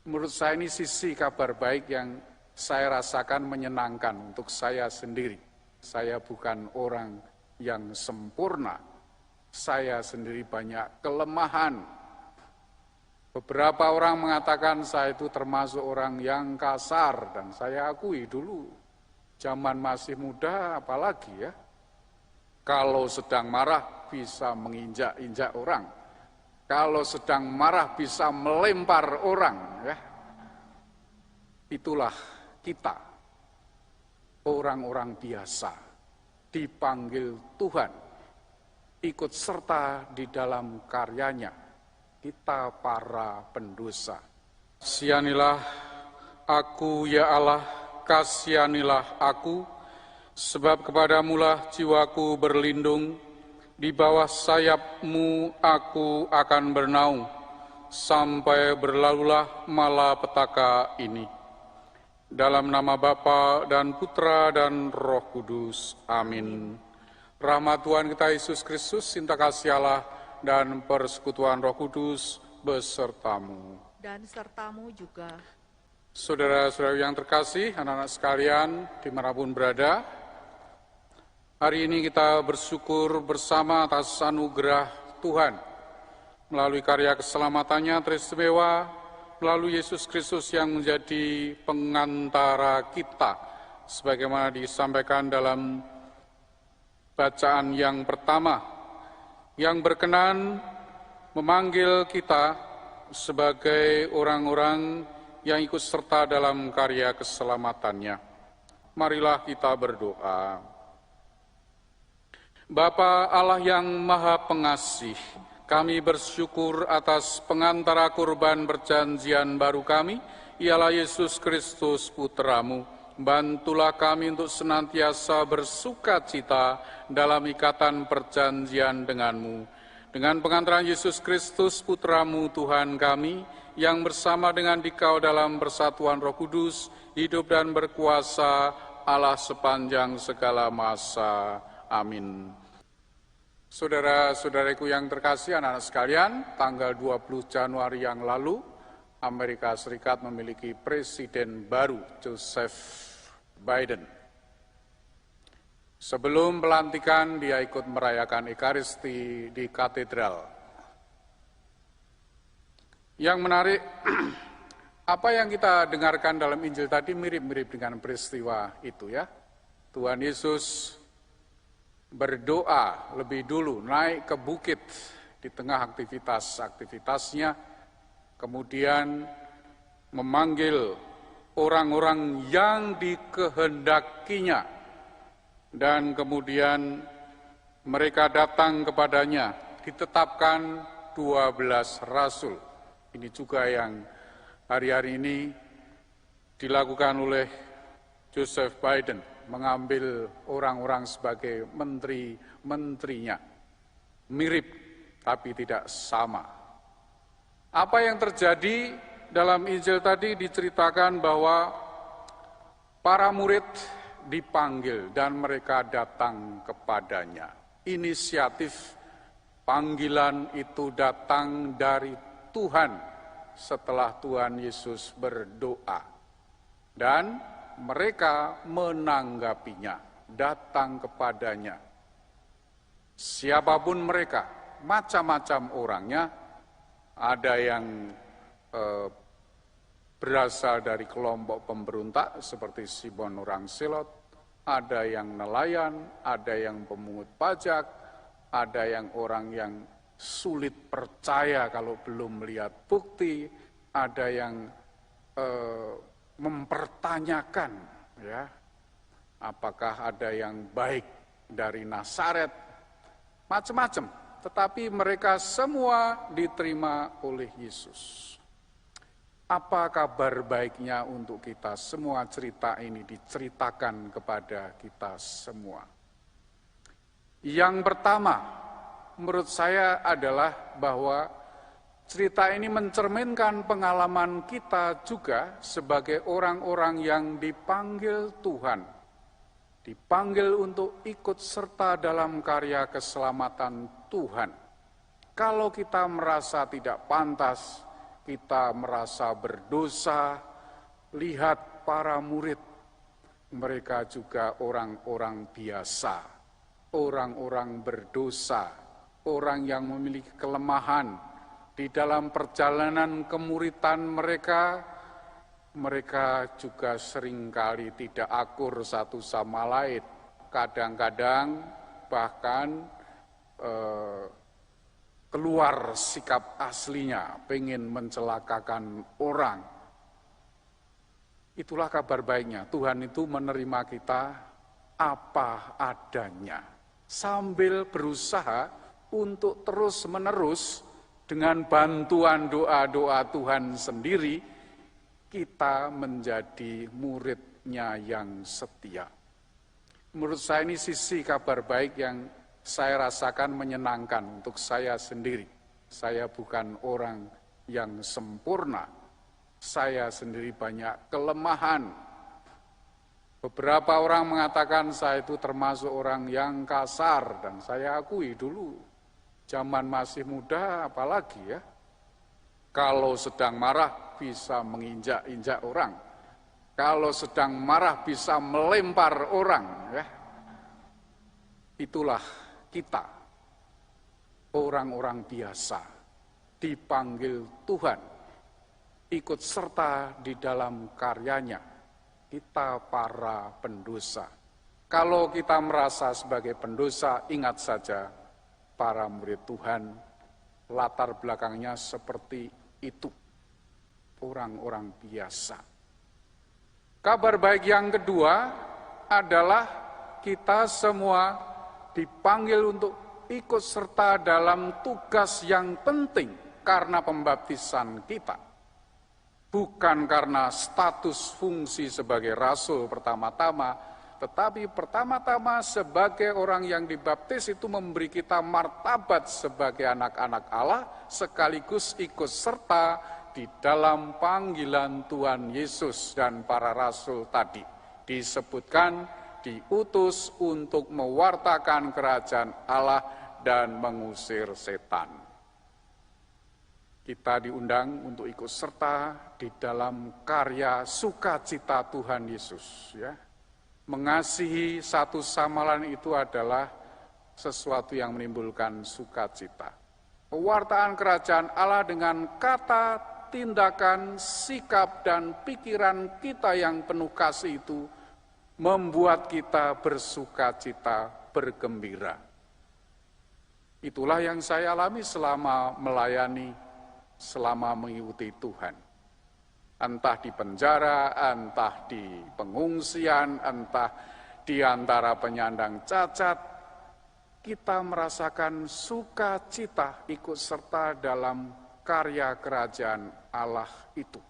Menurut saya ini sisi kabar baik yang saya rasakan menyenangkan untuk saya sendiri. Saya bukan orang yang sempurna. Saya sendiri banyak kelemahan. Beberapa orang mengatakan saya itu termasuk orang yang kasar, dan saya akui dulu zaman masih muda apalagi ya. Kalau sedang marah bisa menginjak-injak orang. Kalau sedang marah bisa melempar orang ya. Itulah kita, orang-orang biasa, dipanggil Tuhan, ikut serta di dalam karyanya, kita para pendosa. Kasihanilah aku ya Allah, kasihanilah aku, sebab kepadamulah jiwaku berlindung, di bawah sayap-Mu aku akan bernaung, sampai berlalulah malapetaka ini. Dalam nama Bapa dan Putra dan Roh Kudus. Amin. Rahmat Tuhan kita Yesus Kristus, cinta kasih Allah, dan persekutuan Roh Kudus besertamu. Dan sertamu juga. Saudara-saudara yang terkasih, anak-anak sekalian, dimanapun berada, hari ini kita bersyukur bersama atas anugerah Tuhan. Melalui karya keselamatannya teristimewa, melalui Yesus Kristus yang menjadi pengantara kita, sebagaimana disampaikan dalam bacaan yang pertama, yang berkenan memanggil kita sebagai orang-orang yang ikut serta dalam karya keselamatannya. Marilah kita berdoa. Bapa Allah yang Maha Pengasih, kami bersyukur atas pengantara kurban perjanjian baru kami, ialah Yesus Kristus Putra-Mu. Bantulah kami untuk senantiasa bersuka cita dalam ikatan perjanjian dengan-Mu. Dengan pengantaran Yesus Kristus Putra-Mu Tuhan kami, yang bersama dengan Dikau dalam persatuan Roh Kudus, hidup dan berkuasa Allah sepanjang segala masa. Amin. Saudara-saudariku yang terkasih, anak-anak sekalian, tanggal 20 Januari yang lalu, Amerika Serikat memiliki presiden baru, Joseph Biden. Sebelum pelantikan, dia ikut merayakan Ekaristi di katedral. Yang menarik, apa yang kita dengarkan dalam Injil tadi mirip-mirip dengan peristiwa itu ya. Tuhan Yesus berdoa lebih dulu, naik ke bukit di tengah aktivitasnya, kemudian memanggil orang-orang yang dikehendakinya, dan kemudian mereka datang kepadanya, ditetapkan 12 rasul. Ini juga yang hari-hari ini dilakukan oleh Joseph Biden, mengambil orang-orang sebagai menteri-menterinya. Mirip, tapi tidak sama. Apa yang terjadi dalam Injil tadi diceritakan bahwa para murid dipanggil dan mereka datang kepadanya. Inisiatif panggilan itu datang dari Tuhan setelah Tuhan Yesus berdoa. Dan mereka menanggapinya, datang kepadanya. Siapapun mereka, macam-macam orangnya, ada yang berasal dari kelompok pemberontak seperti Simon orang Selot, ada yang nelayan, ada yang pemungut pajak, ada yang orang yang sulit percaya kalau belum melihat bukti, ada yang mempertanyakan ya, apakah ada yang baik dari Nazaret, macam-macam, tetapi mereka semua diterima oleh Yesus. Apa kabar baiknya untuk kita semua? Cerita ini diceritakan kepada kita semua. Yang pertama, menurut saya adalah bahwa cerita ini mencerminkan pengalaman kita juga sebagai orang-orang yang dipanggil Tuhan. Dipanggil untuk ikut serta dalam karya keselamatan Tuhan. Kalau kita merasa tidak pantas, kita merasa berdosa, lihat para murid, mereka juga orang-orang biasa, orang-orang berdosa, orang yang memiliki kelemahan. Di dalam perjalanan kemuritan mereka juga seringkali tidak akur satu sama lain. Kadang-kadang bahkan keluar sikap aslinya, pengen mencelakakan orang. Itulah kabar baiknya, Tuhan itu menerima kita apa adanya, sambil berusaha untuk terus-menerus dengan bantuan doa-doa Tuhan sendiri, kita menjadi muridnya yang setia. Menurut saya ini sisi kabar baik yang saya rasakan menyenangkan untuk saya sendiri. Saya bukan orang yang sempurna, saya sendiri banyak kelemahan. Beberapa orang mengatakan saya itu termasuk orang yang kasar, dan saya akui dulu, zaman masih muda apalagi ya, kalau sedang marah bisa menginjak-injak orang, kalau sedang marah bisa melempar orang ya. Itulah kita, orang-orang biasa, dipanggil Tuhan, ikut serta di dalam karyanya, kita para pendosa. Kalau kita merasa sebagai pendosa, ingat saja, para murid Tuhan, latar belakangnya seperti itu, orang-orang biasa. Kabar baik yang kedua adalah kita semua dipanggil untuk ikut serta dalam tugas yang penting karena pembaptisan kita. Bukan karena status fungsi sebagai rasul pertama-tama, tetapi pertama-tama sebagai orang yang dibaptis itu memberi kita martabat sebagai anak-anak Allah, sekaligus ikut serta di dalam panggilan Tuhan Yesus dan para rasul tadi. Disebutkan diutus untuk mewartakan kerajaan Allah dan mengusir setan. Kita diundang untuk ikut serta di dalam karya sukacita Tuhan Yesus. Ya. Mengasihi satu sama lain itu adalah sesuatu yang menimbulkan sukacita. Pewartaan kerajaan Allah dengan kata, tindakan, sikap, dan pikiran kita yang penuh kasih itu membuat kita bersukacita, bergembira. Itulah yang saya alami selama melayani, selama mengikuti Tuhan. Entah di penjara, entah di pengungsian, entah di antara penyandang cacat, kita merasakan sukacita ikut serta dalam karya kerajaan Allah itu.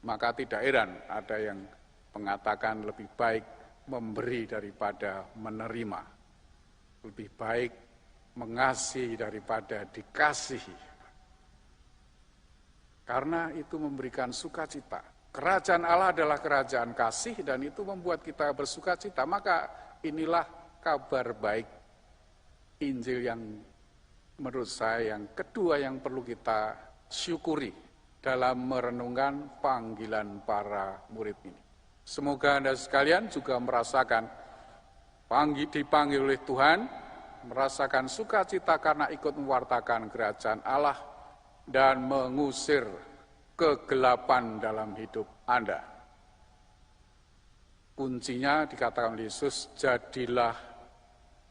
Maka tidak heran ada yang mengatakan lebih baik memberi daripada menerima. Lebih baik mengasihi daripada dikasihi. Karena itu memberikan sukacita. Kerajaan Allah adalah kerajaan kasih dan itu membuat kita bersukacita. Maka inilah kabar baik Injil yang menurut saya yang kedua yang perlu kita syukuri dalam merenungkan panggilan para murid ini. Semoga Anda sekalian juga merasakan dipanggil oleh Tuhan, merasakan sukacita karena ikut mewartakan kerajaan Allah dan mengusir kegelapan dalam hidup Anda. Kuncinya dikatakan Yesus, jadilah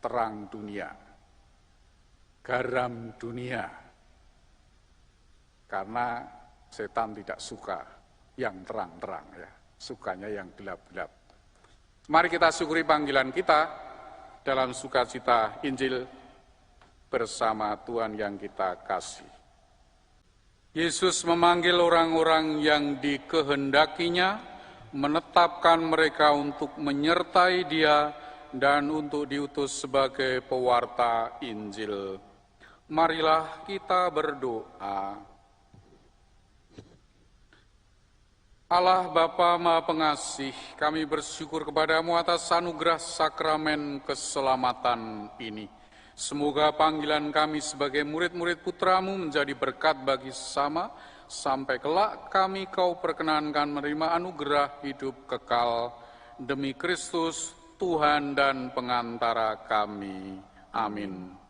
terang dunia, garam dunia. Karena setan tidak suka yang terang-terang ya. Sukanya yang gelap-gelap. Mari kita syukuri panggilan kita dalam sukacita Injil bersama Tuhan yang kita kasih. Yesus memanggil orang-orang yang dikehendakinya, menetapkan mereka untuk menyertai Dia dan untuk diutus sebagai pewarta Injil. Marilah kita berdoa. Allah Bapa Maha Pengasih, kami bersyukur kepadamu atas anugerah sakramen keselamatan ini. Semoga panggilan kami sebagai murid-murid putra-Mu menjadi berkat bagi sesama, sampai kelak kami Kau perkenankan menerima anugerah hidup kekal. Demi Kristus, Tuhan dan pengantara kami. Amin.